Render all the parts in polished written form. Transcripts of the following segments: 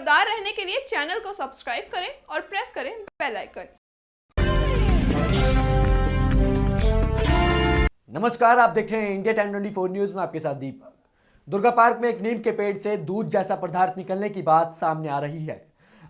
खबरदार रहने के लिए चैनल को सब्सक्राइब करें और प्रेस करें बेल आइकन। नमस्कार, आप देख रहे हैं इंडिया टाइम 24 न्यूज में आपके साथ दीपक। दुर्गा पार्क में एक नीम के पेड़ से दूध जैसा पदार्थ निकलने की बात सामने आ रही है।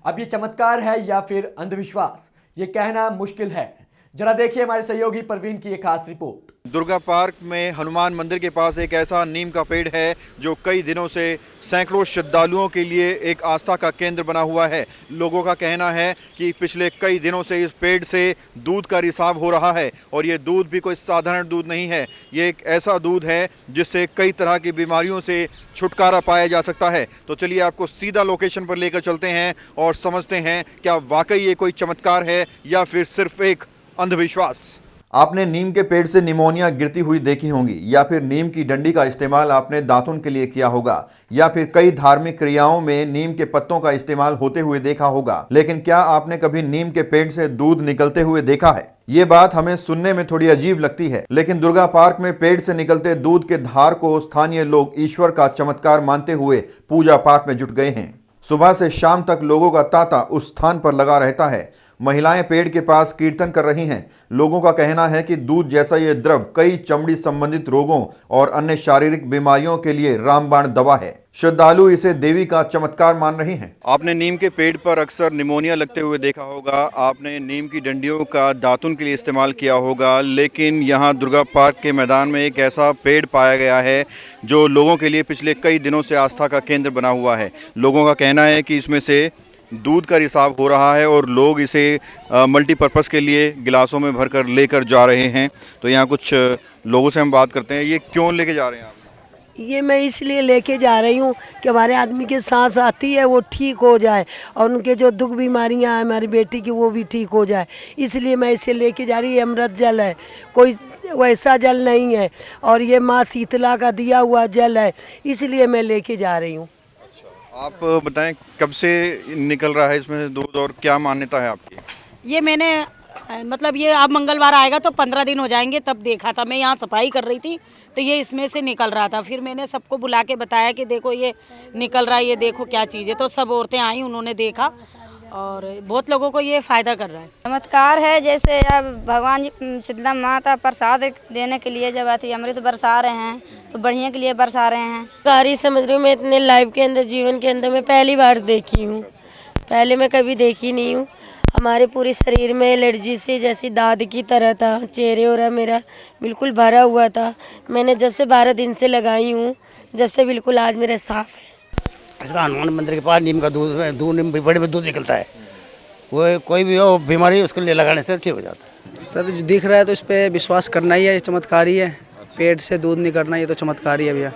अब ये चमत्कार है या फिर अंधविश्वास, ये कहना मुश्किल है। जरा देखिए हमारे सहयोगी परवीन की एक खास रिपोर्ट। दुर्गा पार्क में हनुमान मंदिर के पास एक ऐसा नीम का पेड़ है जो कई दिनों से सैकड़ों श्रद्धालुओं के लिए एक आस्था का केंद्र बना हुआ है। लोगों का कहना है कि पिछले कई दिनों से इस पेड़ से दूध का रिसाव हो रहा है और ये दूध भी कोई साधारण दूध नहीं है। ये एक ऐसा दूध है जिससे कई तरह की बीमारियों से छुटकारा पाया जा सकता है। तो चलिए आपको सीधा लोकेशन पर लेकर चलते हैं और समझते हैं क्या वाकई ये कोई चमत्कार है या फिर सिर्फ एक अंधविश्वास। आपने नीम के पेड़ से निमोनिया गिरती हुई देखी होंगी, या फिर नीम की डंडी का इस्तेमाल आपने दातुन के लिए किया होगा, या फिर कई धार्मिक क्रियाओं में नीम के पत्तों का इस्तेमाल होते हुए देखा होगा। लेकिन क्या आपने कभी नीम के पेड़ से दूध निकलते हुए देखा है? ये बात हमें सुनने में थोड़ी अजीब लगती है, लेकिन दुर्गा पार्क में पेड़ से निकलते दूध के धार को स्थानीय लोग ईश्वर का चमत्कार मानते हुए पूजा पाठ में जुट गए हैं। सुबह से शाम तक लोगों का तांता उस स्थान पर लगा रहता है। महिलाएं पेड़ के पास कीर्तन कर रही हैं। लोगों का कहना है कि दूध जैसा ये द्रव कई चमड़ी संबंधित रोगों और अन्य शारीरिक बीमारियों के लिए रामबाण दवा है। श्रद्धालु इसे देवी का चमत्कार मान रहे हैं। आपने नीम के पेड़ पर अक्सर निमोनिया लगते हुए देखा होगा, आपने नीम की डंडियों का दातुन के लिए इस्तेमाल किया होगा, लेकिन यहाँ दुर्गा पार्क के मैदान में एक ऐसा पेड़ पाया गया है जो लोगों के लिए पिछले कई दिनों से आस्था का केंद्र बना हुआ है। लोगों का कहना है कि इसमें से दूध का रिसाव हो रहा है और लोग इसे मल्टीपर्पज़ के लिए गिलासों में भरकर लेकर जा रहे हैं। तो यहाँ कुछ लोगों से हम बात करते हैं। ये क्यों लेके जा रहे हैं आप? ये मैं इसलिए लेके जा रही हूँ कि हमारे आदमी की सांस आती है वो ठीक हो जाए और उनके जो दुख बीमारियाँ हैं हमारी बेटी की वो भी ठीक हो जाए, इसलिए मैं इसे लेके जा रही हूँ। अमृत जल है, कोई वैसा जल नहीं है, और ये माँ शीतला का दिया हुआ जल है, इसलिए मैं लेके जा रही हूँ। आप बताएं कब से निकल रहा है इसमें से दूध और क्या मान्यता है आपकी? ये मैंने मतलब ये अब मंगलवार आएगा तो 15 दिन हो जाएंगे, तब देखा था। मैं यहाँ सफाई कर रही थी तो ये इसमें से निकल रहा था। फिर मैंने सबको बुला के बताया कि देखो ये निकल रहा है, ये देखो क्या चीज़ है। तो सब औरतें आई, उन्होंने देखा और बहुत लोगों को ये फ़ायदा कर रहा है। चमत्कार है, जैसे अब भगवान जी शीतला माता प्रसाद देने के लिए जब आती अमृत बरसा रहे हैं तो बढ़िया के लिए बरसा रहे हैं। कारी समझ रही हूँ मैं, इतने लाइफ के अंदर जीवन के अंदर मैं पहली बार देखी हूँ, पहले मैं कभी देखी नहीं हूँ। हमारे पूरे शरीर में एलर्जी से जैसी दाद की तरह था, चेहरे और मेरा बिल्कुल भरा हुआ था। मैंने जब से 12 दिन से लगाई हूँ, जब से बिल्कुल आज मेरा साफ है। इसका हनुमान मंदिर के पास नीम का दूध नीम बड़े में दूध निकलता है। वो कोई भी हो बीमारी उसके लिए लगाने से ठीक हो जाता है। सर जो दिख रहा है तो इस पर विश्वास करना ही है, ये चमत्कार ही है। पेट से दूध निकलना ये तो चमत्कार ही है भैया।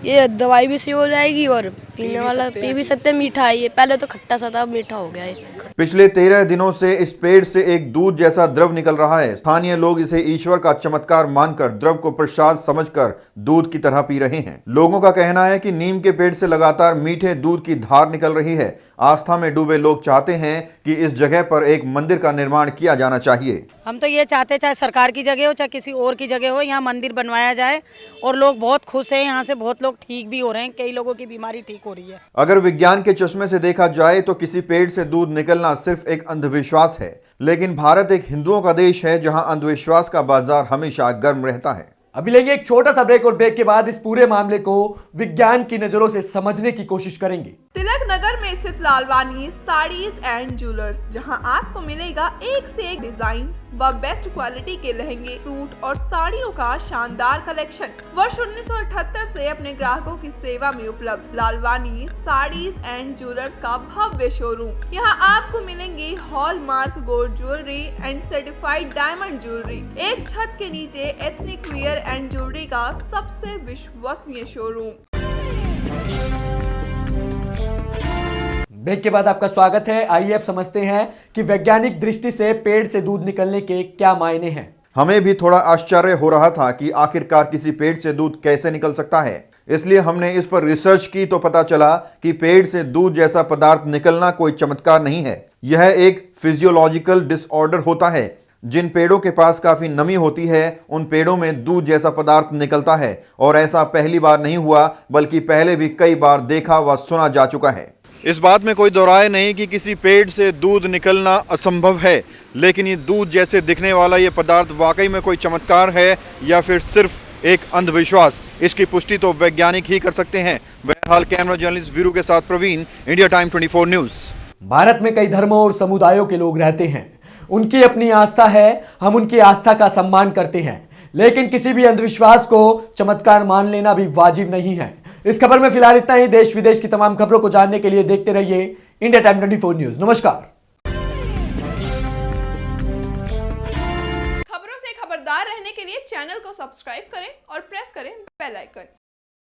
ये दवाई भी सही हो जाएगी और पीने वाला पी भी सकते। मीठा है ये, पहले तो खट्टा सा था, मीठा हो गया है। पिछले 13 दिनों से इस पेड़ से एक दूध जैसा द्रव निकल रहा है। स्थानीय लोग इसे ईश्वर का चमत्कार मानकर द्रव को प्रसाद समझकर दूध की तरह पी रहे हैं। लोगों का कहना है कि नीम के पेड़ से लगातार मीठे दूध की धार निकल रही है। आस्था में डूबे लोग चाहते हैं कि इस जगह पर एक मंदिर का निर्माण किया जाना चाहिए। हम तो ये चाहते, चाहे सरकार की जगह हो चाहे किसी और की जगह हो, यहाँ मंदिर बनवाया जाए और लोग बहुत खुश हैं। यहाँ से बहुत लोग ठीक भी हो रहे हैं, कई लोगों की बीमारी ठीक हो रही है। अगर विज्ञान के चश्मे से देखा जाए तो किसी पेड़ से दूध निकलना सिर्फ एक अंधविश्वास है, लेकिन भारत एक हिंदुओं का देश है जहां अंधविश्वास का बाजार हमेशा गर्म रहता है। अभी लेंगे एक छोटा सा ब्रेक और ब्रेक के बाद इस पूरे मामले को विज्ञान की नजरों से समझने की कोशिश करेंगे। तिलक नगर में स्थित लालवानी साड़ीज एंड ज्वेलर्स, जहां आपको मिलेगा एक से एक डिजाइन व बेस्ट क्वालिटी के लहंगे, सूट और साड़ियों का शानदार कलेक्शन। वर्ष 1978 से अपने ग्राहकों की सेवा में उपलब्ध लालवानी साड़ीज एंड ज्वेलर्स का भव्य शोरूम। यहाँ आपको मिलेंगे hallmark gold jewellery and certified diamond jewellery. एक छत के नीचे एथनिक वियर एंड ज्वेलरी का सबसे विश्वसनीय शोरूम। ब्रेक के बाद आपका स्वागत है। आइए अब समझते हैं कि वैज्ञानिक दृष्टि से पेड़ से दूध निकलने के क्या मायने हैं। हमें भी थोड़ा आश्चर्य हो रहा था कि आखिरकार किसी पेड़ से दूध कैसे निकल सकता है, इसलिए हमने इस पर रिसर्च की तो पता चला कि पेड़ से दूध जैसा पदार्थ निकलना कोई चमत्कार नहीं है। यह एक फिजियोलॉजिकल डिसऑर्डर होता है। जिन पेड़ों के पास काफी नमी होती है उन पेड़ों में दूध जैसा पदार्थ निकलता है, और ऐसा पहली बार नहीं हुआ बल्कि पहले भी कई बार देखा व सुना जा चुका है। इस बात में कोई दो राय नहीं कि किसी पेड़ से दूध निकलना असंभव है, लेकिन ये दूध जैसे दिखने वाला ये पदार्थ वाकई में कोई चमत्कार है या फिर सिर्फ एक अंधविश्वास, इसकी पुष्टि तो वैज्ञानिक ही कर सकते हैं। बहरहाल कैमरा जर्नलिस्ट वीरू के साथ Praveen, India Time 24 News. Bharat में कई धर्मों और समुदायों के लोग रहते हैं, उनकी अपनी आस्था है, हम उनकी आस्था का सम्मान करते हैं, लेकिन किसी भी अंधविश्वास को चमत्कार मान लेना भी वाजिब नहीं है। इस खबर में फिलहाल इतना ही। देश विदेश की तमाम खबरों को जानने के लिए देखते रहिए इंडिया टाइम 24 न्यूज़। नमस्कार। खबरों से खबरदार रहने के लिए चैनल को सब्सक्राइब करें और प्रेस करें बेल आइकन।